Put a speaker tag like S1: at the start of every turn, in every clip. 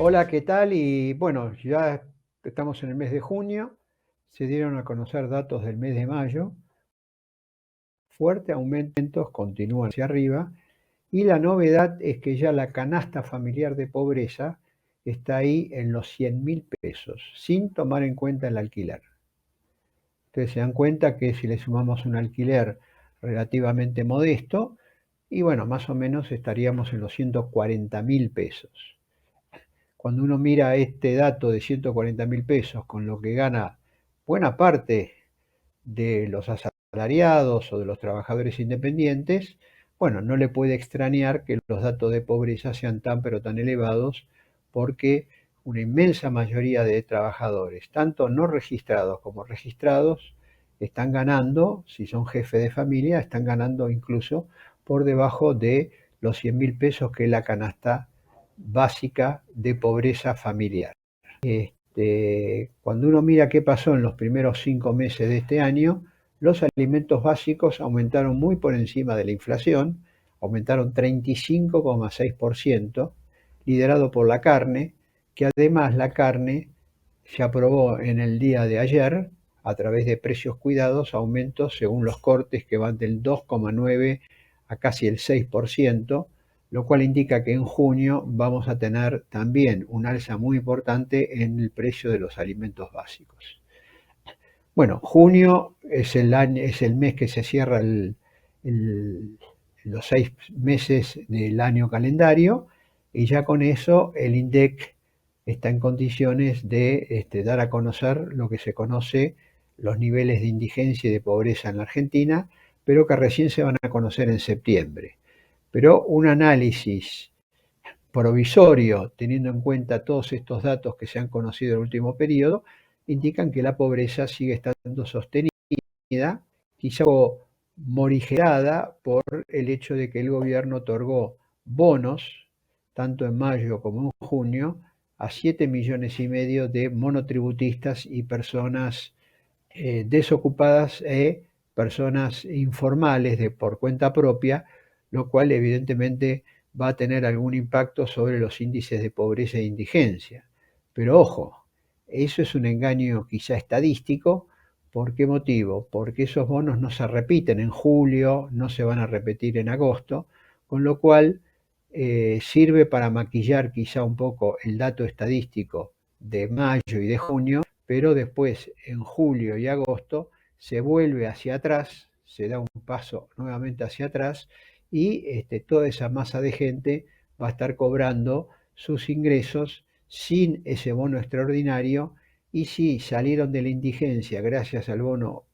S1: Hola, ¿qué tal? Y bueno, ya estamos en el mes de junio, se dieron a conocer datos del mes de mayo, fuertes aumentos continúan hacia arriba y la novedad es que ya la canasta familiar de pobreza está ahí en los 100.000 pesos, sin tomar en cuenta el alquiler. Ustedes se dan cuenta que si le sumamos un alquiler relativamente modesto, y bueno, más o menos estaríamos en los 140.000 pesos. Cuando uno mira este dato de 140.000 pesos con lo que gana buena parte de los asalariados o de los trabajadores independientes, bueno, no le puede extrañar que los datos de pobreza sean tan pero tan elevados porque una inmensa mayoría de trabajadores, tanto no registrados como registrados, están ganando, si son jefes de familia, están ganando incluso por debajo de los 100.000 pesos que es la canasta básica de pobreza familiar. Cuando uno mira qué pasó en los primeros 5 meses de este año, los alimentos básicos aumentaron muy por encima de la inflación, aumentaron 35,6%, liderado por la carne, que además la carne se aprobó en el día de ayer, a través de precios cuidados, aumentos según los cortes que van del 2,9 a casi el 6%, lo cual indica que en junio vamos a tener también un alza muy importante en el precio de los alimentos básicos. Bueno, junio es el mes que se cierra el, los 6 meses del año calendario y ya con eso el INDEC está en condiciones de dar a conocer lo que se conoce los niveles de indigencia y de pobreza en la Argentina, pero que recién se van a conocer en septiembre. Pero un análisis provisorio, teniendo en cuenta todos estos datos que se han conocido en el último periodo, indican que la pobreza sigue estando sostenida, quizá morigerada por el hecho de que el gobierno otorgó bonos, tanto en mayo como en junio, a 7,5 millones de monotributistas y personas desocupadas e personas informales por cuenta propia, lo cual evidentemente va a tener algún impacto sobre los índices de pobreza e indigencia. Pero ojo, eso es un engaño quizá estadístico. ¿Por qué motivo? Porque esos bonos no se repiten en julio, no se van a repetir en agosto, con lo cual sirve para maquillar quizá un poco el dato estadístico de mayo y de junio, pero después en julio y agosto se vuelve hacia atrás, se da un paso nuevamente hacia atrás y toda esa masa de gente va a estar cobrando sus ingresos sin ese bono extraordinario y si salieron de la indigencia gracias al bono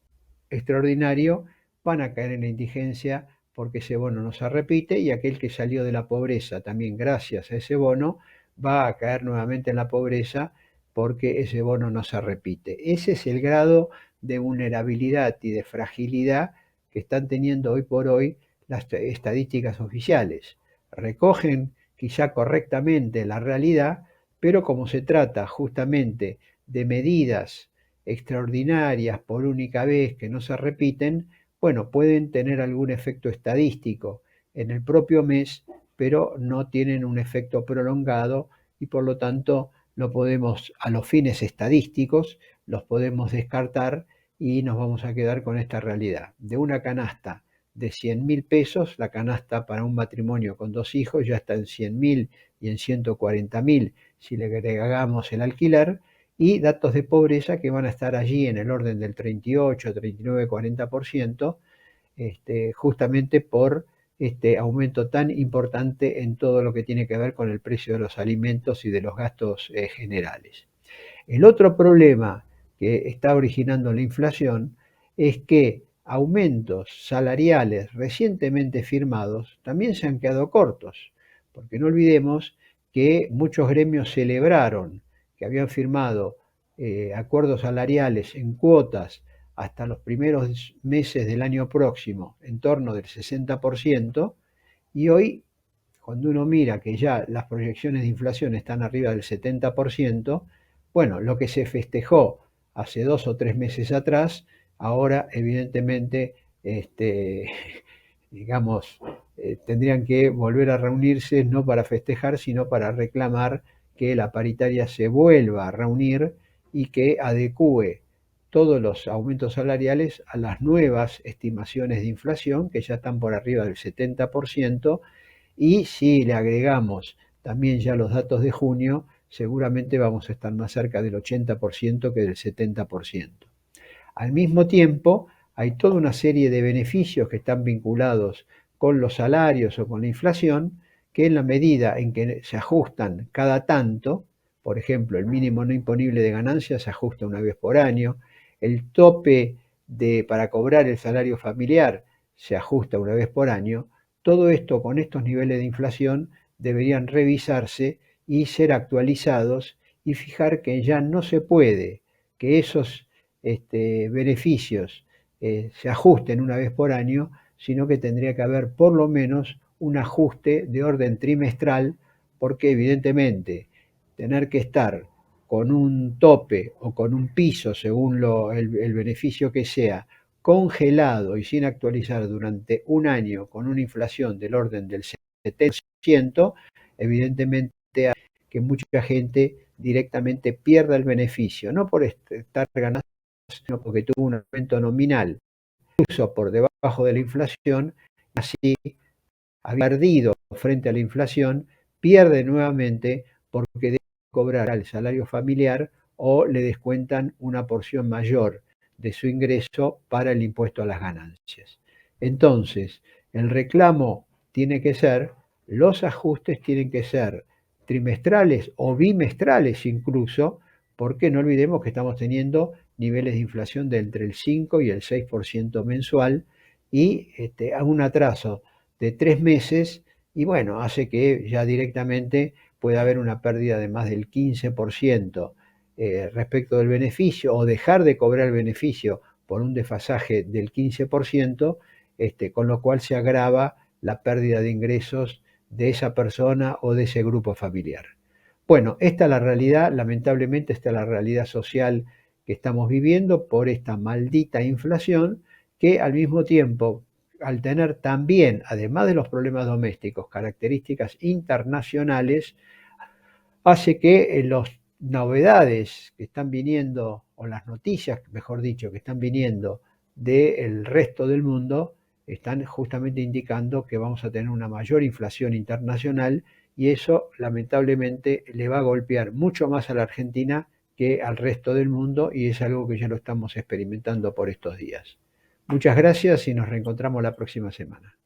S1: extraordinario, van a caer en la indigencia porque ese bono no se repite y aquel que salió de la pobreza también gracias a ese bono va a caer nuevamente en la pobreza porque ese bono no se repite. Ese es el grado de vulnerabilidad y de fragilidad que están teniendo hoy por hoy las estadísticas oficiales. Recogen quizá correctamente la realidad, pero como se trata justamente de medidas extraordinarias por única vez que no se repiten, bueno, pueden tener algún efecto estadístico en el propio mes, pero no tienen un efecto prolongado y por lo tanto lo podemos, a los fines estadísticos, los podemos descartar y nos vamos a quedar con esta realidad. De una canasta de 100.000 pesos, la canasta para un matrimonio con 2 hijos ya está en 100.000 y en 140.000 si le agregamos el alquiler, y datos de pobreza que van a estar allí en el orden del 38, 39, 40%, justamente por este aumento tan importante en todo lo que tiene que ver con el precio de los alimentos y de los gastos generales. El otro problema que está originando la inflación es que aumentos salariales recientemente firmados también se han quedado cortos, porque no olvidemos que muchos gremios celebraron que habían firmado acuerdos salariales en cuotas hasta los primeros meses del año próximo en torno del 60%, y hoy, cuando uno mira que ya las proyecciones de inflación están arriba del 70%, bueno, lo que se festejó hace 2 o 3 meses atrás, ahora evidentemente, digamos, tendrían que volver a reunirse no para festejar, sino para reclamar que la paritaria se vuelva a reunir y que adecúe todos los aumentos salariales a las nuevas estimaciones de inflación, que ya están por arriba del 70%, y si le agregamos también ya los datos de junio, seguramente vamos a estar más cerca del 80% que del 70%. Al mismo tiempo, hay toda una serie de beneficios que están vinculados con los salarios o con la inflación, que en la medida en que se ajustan cada tanto, por ejemplo, el mínimo no imponible de ganancias se ajusta una vez por año, el tope para cobrar el salario familiar se ajusta una vez por año, todo esto con estos niveles de inflación deberían revisarse y ser actualizados y fijar que ya no se puede que esos beneficios se ajusten una vez por año, sino que tendría que haber por lo menos un ajuste de orden trimestral, porque evidentemente tener que estar con un tope o con un piso, según el beneficio que sea, congelado y sin actualizar durante un año con una inflación del orden del 70%, evidentemente que mucha gente directamente pierda el beneficio, no por estar ganando, sino porque tuvo un aumento nominal, incluso por debajo de la inflación, así había perdido frente a la inflación, pierde nuevamente porque debe cobrar al salario familiar o le descuentan una porción mayor de su ingreso para el impuesto a las ganancias. Entonces, el reclamo tiene que ser, los ajustes tienen que ser trimestrales o bimestrales incluso, porque no olvidemos que estamos teniendo niveles de inflación de entre el 5 y el 6% mensual y a un atraso de 3 meses y bueno, hace que ya directamente pueda haber una pérdida de más del 15% respecto del beneficio o dejar de cobrar el beneficio por un desfasaje del 15%, con lo cual se agrava la pérdida de ingresos de esa persona o de ese grupo familiar. Bueno, esta es la realidad, lamentablemente esta es la realidad social que estamos viviendo por esta maldita inflación que al mismo tiempo, al tener también, además de los problemas domésticos, características internacionales, hace que las novedades que están viniendo, o las noticias, mejor dicho, que están viniendo del resto del mundo, están justamente indicando que vamos a tener una mayor inflación internacional y eso lamentablemente le va a golpear mucho más a la Argentina que al resto del mundo y es algo que ya lo estamos experimentando por estos días. Muchas gracias y nos reencontramos la próxima semana.